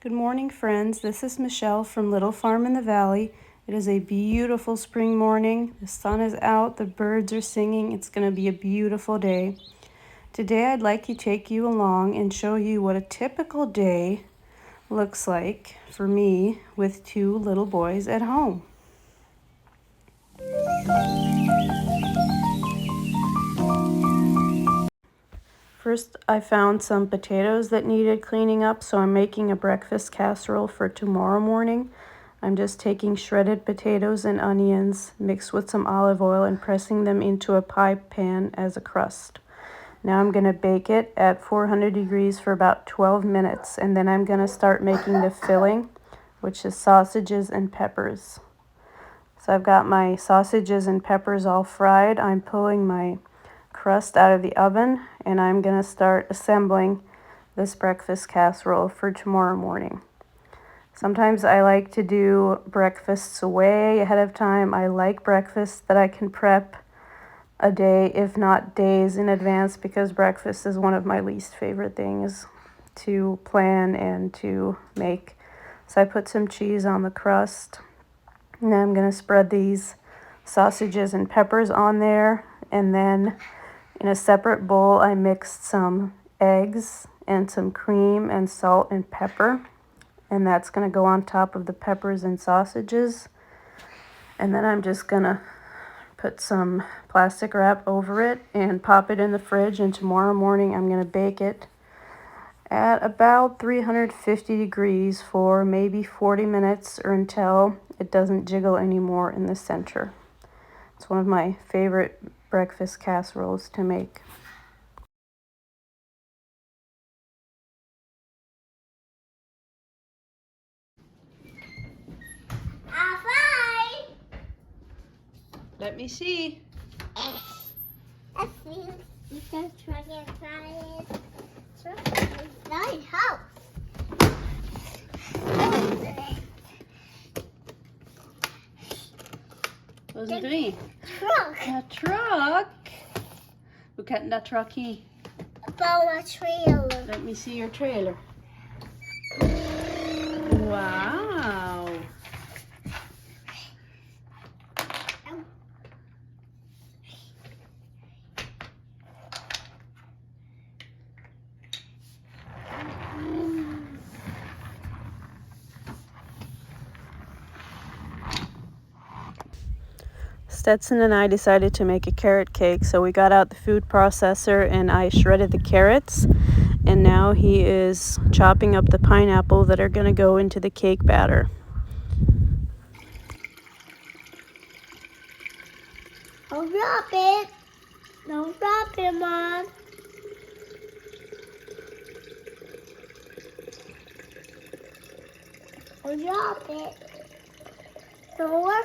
Good morning, friends. This is Michelle from Little Farm in the Valley. It is a beautiful spring morning. The sun is out, the birds are singing. It's going to be a beautiful day. Today I'd like to take you along and show you what a typical day looks like for me with two little boys at home. First, I found some potatoes that needed cleaning up, so I'm making a breakfast casserole for tomorrow morning. I'm just taking shredded potatoes and onions mixed with some olive oil and pressing them into a pie pan as a crust. Now I'm going to bake it at 400 degrees for about 12 minutes, and then I'm going to start making the filling, which is sausages and peppers. So I've got my sausages and peppers all fried. I'm pulling my crust out of the oven, and I'm going to start assembling this breakfast casserole for tomorrow morning. Sometimes I like to do breakfasts way ahead of time. I like breakfasts that I can prep a day, if not days in advance, because breakfast is one of my least favorite things to plan and to make. So I put some cheese on the crust, and then I'm going to spread these sausages and peppers on there, and then in a separate bowl, I mixed some eggs and some cream and salt and pepper, and that's going to go on top of the peppers and sausages. And then I'm just going to put some plastic wrap over it and pop it in the fridge, and tomorrow morning I'm going to bake it at about 350 degrees for maybe 40 minutes or until it doesn't jiggle anymore in the center. It's one of my favorite breakfast casseroles to make. Let me see. You can try it, try it. Nice help. Vad är det? Truck. A truck. Look at that truck here. About a trailer. Let me see your trailer. Wow. Stetson and I decided to make a carrot cake, so we got out the food processor and I shredded the carrots, and now he is chopping up the pineapple that are going to go into the cake batter. Don't drop it. Don't drop it, Mom. Don't drop it. Door.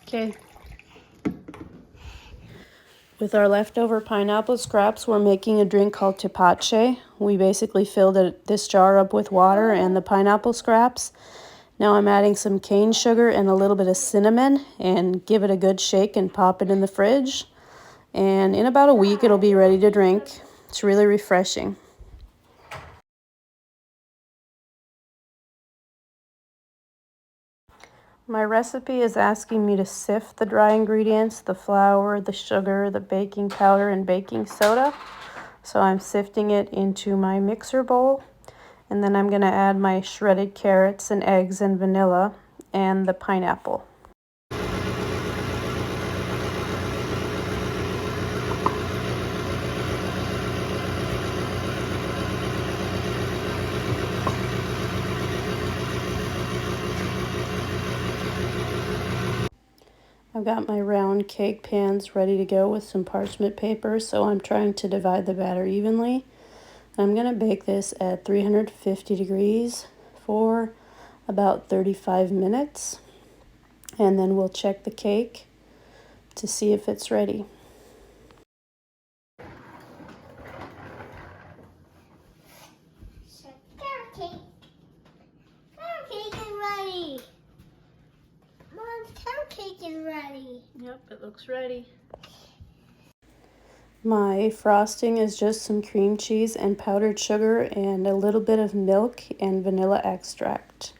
Okay. With our leftover pineapple scraps, we're making a drink called tepache. We basically filled this jar up with water and the pineapple scraps. Now I'm adding some cane sugar and a little bit of cinnamon and give it a good shake and pop it in the fridge. And in about a week, it'll be ready to drink. It's really refreshing. My recipe is asking me to sift the dry ingredients, the flour, the sugar, the baking powder, and baking soda. So I'm sifting it into my mixer bowl, and then I'm going to add my shredded carrots and eggs and vanilla and the pineapple. I've got my round cake pans ready to go with some parchment paper, so I'm trying to divide the batter evenly. I'm going to bake this at 350 degrees for about 35 minutes, and then we'll check the cake to see if it's ready. Carrot cake. Carrot cake is ready. Mom, carrot cake is ready. Yep, it looks ready. My frosting is just some cream cheese and powdered sugar and a little bit of milk and vanilla extract.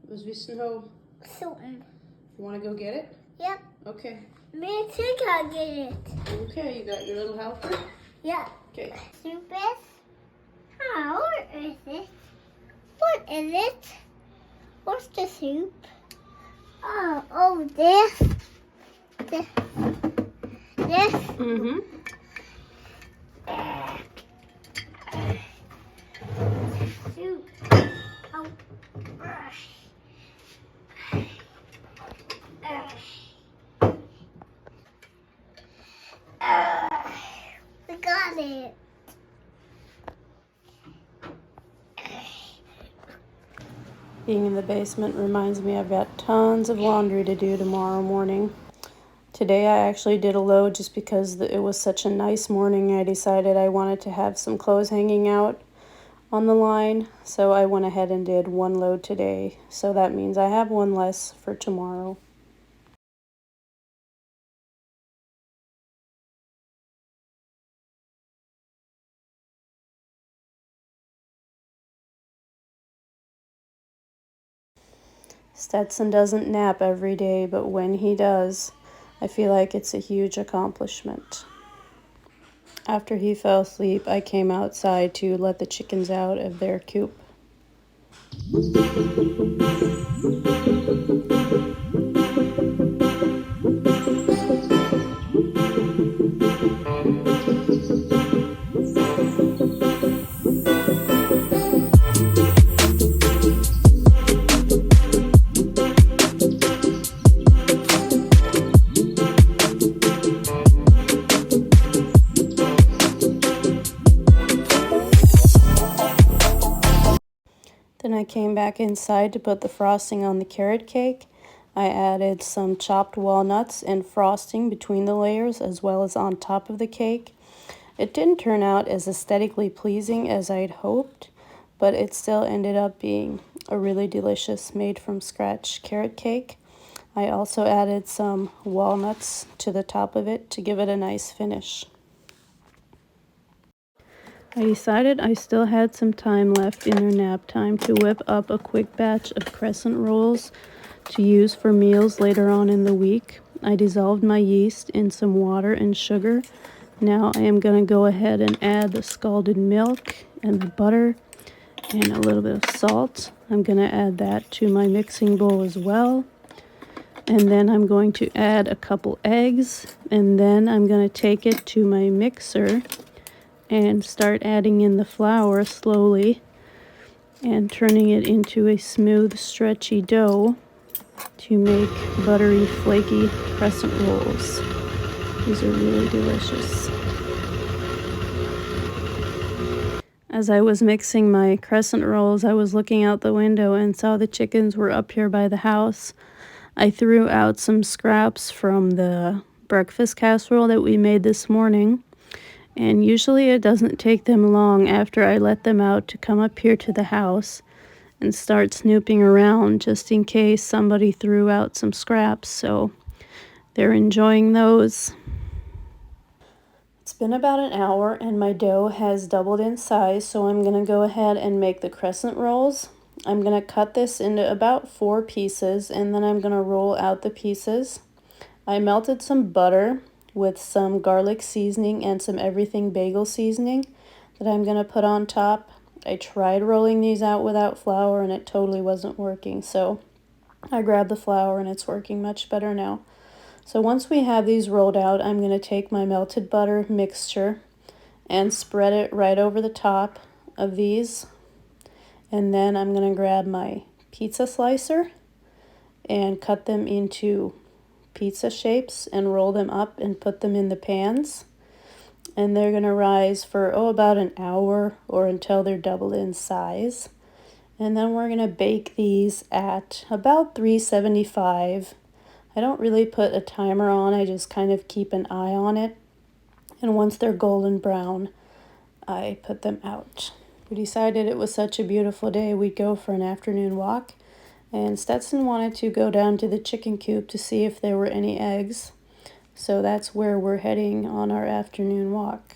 Was wissen how? Something. You want to go get it? Yep. Okay. Me too can get it. Okay, you got your little helper? Yeah. Okay. Soup is? How is it? What is it? What's the soup? Oh, this. This. Mm-hmm. Soup. Oh. We got it. Being in the basement reminds me I've got tons of laundry to do tomorrow morning. Today I actually did a load just because it was such a nice morning. I decided I wanted to have some clothes hanging out on the line, so I went ahead and did one load today. So that means I have one less for tomorrow. Stetson doesn't nap every day, but when he does, I feel like it's a huge accomplishment. After he fell asleep, I came outside to let the chickens out of their coop. Then I came back inside to put the frosting on the carrot cake. I added some chopped walnuts and frosting between the layers as well as on top of the cake. It didn't turn out as aesthetically pleasing as I'd hoped, but it still ended up being a really delicious made from scratch carrot cake. I also added some walnuts to the top of it to give it a nice finish. I decided I still had some time left in their nap time to whip up a quick batch of crescent rolls to use for meals later on in the week. I dissolved my yeast in some water and sugar. Now I am going to go ahead and add the scalded milk and the butter and a little bit of salt. I'm going to add that to my mixing bowl as well. And then I'm going to add a couple eggs, and then I'm going to take it to my mixer and start adding in the flour slowly and turning it into a smooth, stretchy dough to make buttery, flaky crescent rolls. These are really delicious. As I was mixing my crescent rolls, I was looking out the window and saw the chickens were up here by the house. I threw out some scraps from the breakfast casserole that we made this morning. And usually it doesn't take them long after I let them out to come up here to the house and start snooping around just in case somebody threw out some scraps. So they're enjoying those. It's been about an hour and my dough has doubled in size, so I'm going to go ahead and make the crescent rolls. I'm going to cut this into about 4 pieces and then I'm going to roll out the pieces. I melted some butter with some garlic seasoning and some everything bagel seasoning that I'm going to put on top. I tried rolling these out without flour and it totally wasn't working, so I grabbed the flour and it's working much better now. So once we have these rolled out, I'm going to take my melted butter mixture and spread it right over the top of these. And then I'm going to grab my pizza slicer and cut them into pizza shapes and roll them up and put them in the pans. And they're going to rise for about an hour or until they're doubled in size. And then we're gonna bake these at about 375. I don't really put a timer on, I just kind of keep an eye on it. And once they're golden brown, I put them out. We decided it was such a beautiful day we'd go for an afternoon walk, and Stetson wanted to go down to the chicken coop to see if there were any eggs. So that's where we're heading on our afternoon walk.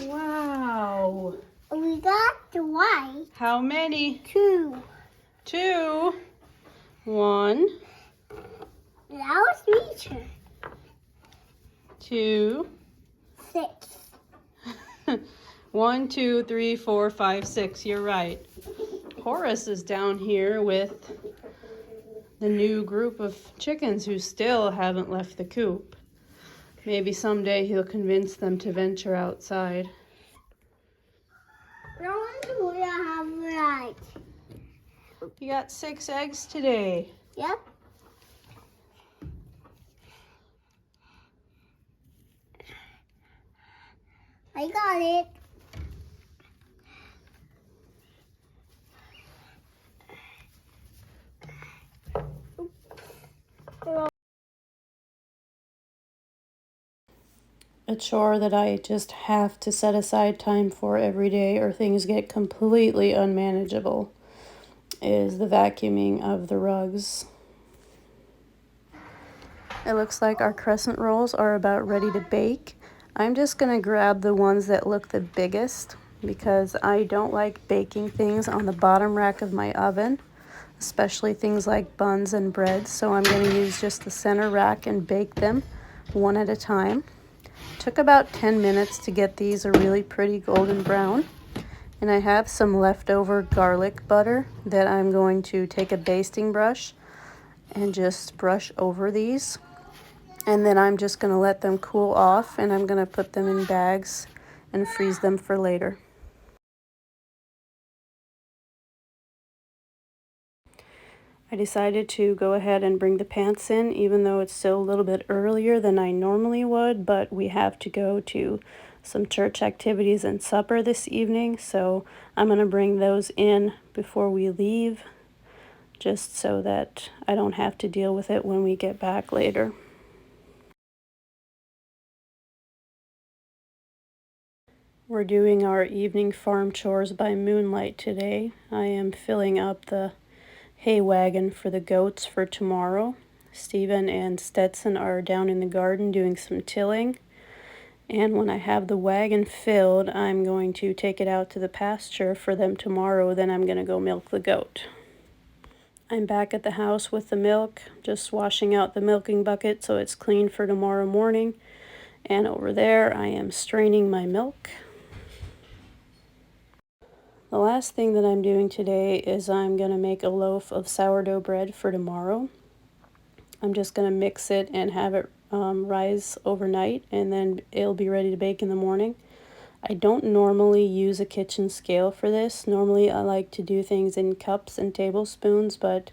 Wow. We got the white. How many? 2. 2. 1. That was feature. 2. 6. 1, 2, 3, 4, 5, 6. You're right. Horace is down here with the new group of chickens who still haven't left the coop. Maybe someday he'll convince them to venture outside. We have right. You got 6 eggs today. Yep. I got it. A chore that I just have to set aside time for every day or things get completely unmanageable is the vacuuming of the rugs. It looks like our crescent rolls are about ready to bake. I'm just gonna grab the ones that look the biggest because I don't like baking things on the bottom rack of my oven, especially things like buns and bread. So I'm gonna use just the center rack and bake them one at a time. Took about 10 minutes to get these a really pretty golden brown. And I have some leftover garlic butter that I'm going to take a basting brush and just brush over these. And then I'm just gonna let them cool off, and I'm gonna put them in bags and freeze them for later. I decided to go ahead and bring the pants in, even though it's still a little bit earlier than I normally would, but we have to go to some church activities and supper this evening, so I'm gonna bring those in before we leave, just so that I don't have to deal with it when we get back later. We're doing our evening farm chores by moonlight today. I am filling up the hay wagon for the goats for tomorrow. Stephen and Stetson are down in the garden doing some tilling. And when I have the wagon filled, I'm going to take it out to the pasture for them tomorrow. Then I'm going to go milk the goat. I'm back at the house with the milk, just washing out the milking bucket so it's clean for tomorrow morning. And over there, I am straining my milk. The last thing that I'm doing today is I'm going to make a loaf of sourdough bread for tomorrow. I'm just going to mix it and have it rise overnight, and then it'll be ready to bake in the morning. I don't normally use a kitchen scale for this. Normally I like to do things in cups and tablespoons, but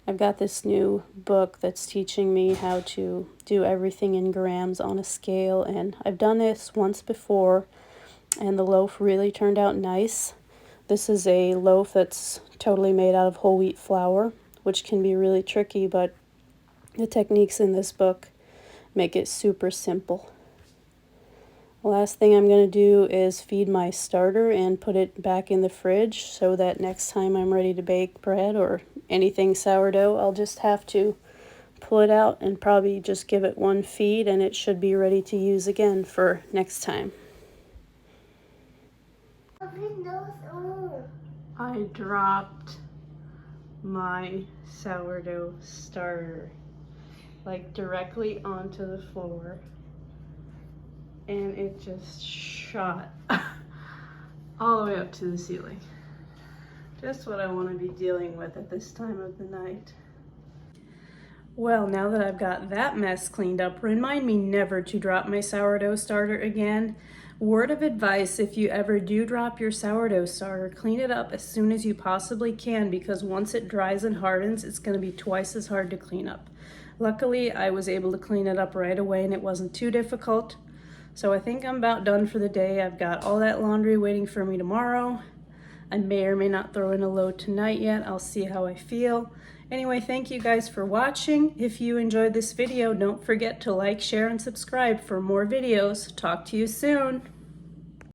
I've got this new book that's teaching me how to do everything in grams on a scale, and I've done this once before, and the loaf really turned out nice. This is a loaf that's totally made out of whole wheat flour, which can be really tricky, but the techniques in this book make it super simple. The last thing I'm going to do is feed my starter and put it back in the fridge so that next time I'm ready to bake bread or anything sourdough, I'll just have to pull it out and probably just give it one feed, and it should be ready to use again for next time. I dropped my sourdough starter like directly onto the floor, and it just shot all the way up to the ceiling. Just what I want to be dealing with at this time of the night. Well, now that I've got that mess cleaned up, remind me never to drop my sourdough starter again. Word of advice, if you ever do drop your sourdough starter, clean it up as soon as you possibly can, because once it dries and hardens, it's going to be twice as hard to clean up. Luckily, I was able to clean it up right away and it wasn't too difficult. So I think I'm about done for the day. I've got all that laundry waiting for me tomorrow. I may or may not throw in a load tonight yet. I'll see how I feel. Anyway, thank you guys for watching. If you enjoyed this video, don't forget to like, share, and subscribe for more videos. Talk to you soon.